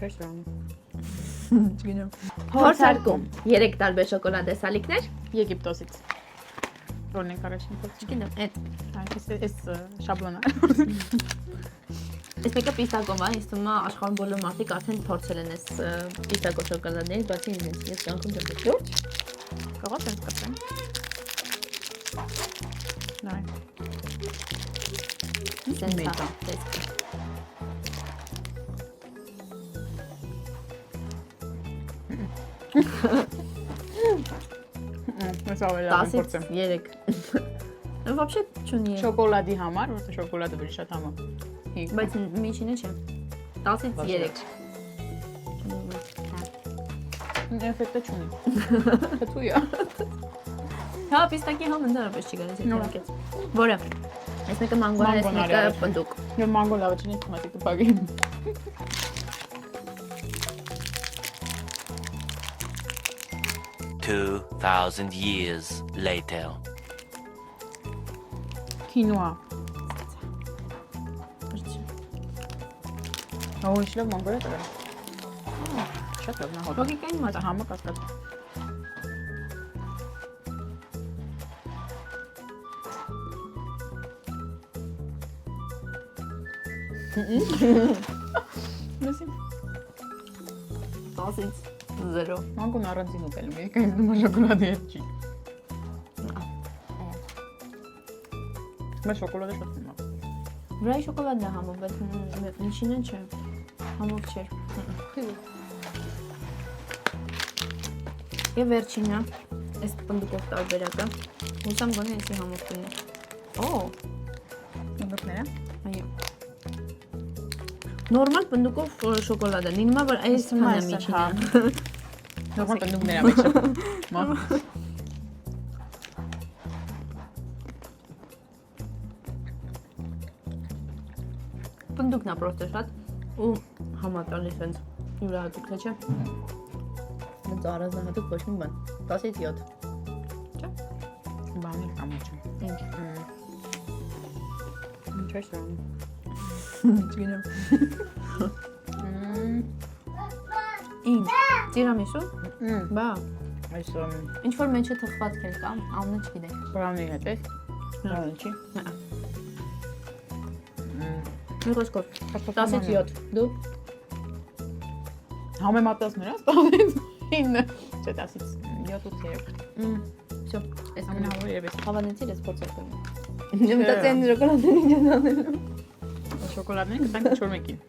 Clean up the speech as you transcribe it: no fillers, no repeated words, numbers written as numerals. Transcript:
չէ՞ սրան։ Չգիտեմ։ Փորձարկում 3 տարբեր շոկոլադե սալիկներ։ Եգիպտոսից։ Որն ենք առաջին փորձը։ Չգիտեմ, այդ Այս շաբլոնը։ Այս մեկը պիստակով է, ինձ թվում է աշխարհում բոլոր մարդիկ արդեն փորձել են այս պիստակով շոկոլադներից, բացի ինձ, ես կյանքում չեմ տեսել։ Կարող եմ սկսեմ։ Նայ։ Սենց Մեծ է։ տեսք։ Ես ավելի լավ եմ 10-ից փորձեմ։ 3։ Вообще չունի։ Շոկոլադի համար, որտեղ շոկոլադը ավելի շատ համա։ Բայց միջինը չէ։ 10-ից 3։ Էֆեկտը չունի։ Թթուի է։ Հա, պիստակի համ ընդհանրապես չի գալիս այդ մեկից։ Որը։ Այս մեկը մանգո է, այս մեկը պնդուկ։ Yo mango la vecina tomate que pagué. 2,000 years later. Quinoa. Oh, ich love mango da. Շատ լավ նահոտ։ Լոգիկային մոտ է։ Համը կասկած։ Մեսի 10-ից 0։ մանգոն առանձին ուտել եմ, եկա ինձ նման շոկոլադի հետ չի։ Բայց շոկոլադը շատ թվում է։ Վրայի շոկոլադն է համով, բայց միջինը չէ։ Համով չէր։ Եվ վերջինը, այս պնդուկով տարբերակը, հուսամ գոնե այսի համով կլինի։ Օ, Մանգոները։ այո։ Նորմալ պնդուկով շոկոլադ է, լինում է, որ այս քանը միջինը։ Նորմալ պնդուկները մեջ։ Մա։ Պնդուկն է պրոստը շատ ու համատալի սենց յուրահատուկ թե չէ։ Մենց առանձնահատուկ ոչ մի բան։ 10-ից 7։ Չէ։ Բանի կամոչ։ Ինչ։ Ինչ է սրան։ Չգիտեմ։ Ինչ։ Տիրամիսու։ Բա։ Այս Ինչ որ մեջը թխված կեր կա, անունը չգիտեք։ բրաունի հետ է։ Բրաունի։ Մի խոսքով 10-ից 7։ Դու Համեմատած նրանց 10-ից 9։ Չէ, 10-ից 7-8-3։ Всё, այս Ամենահավը երբ ես հավանեցիր ես փորձել կրում։ Եմ մտածել եմ շոկոլադն ինչ անելու։ շոկոլադները կտանք 4-1-ին։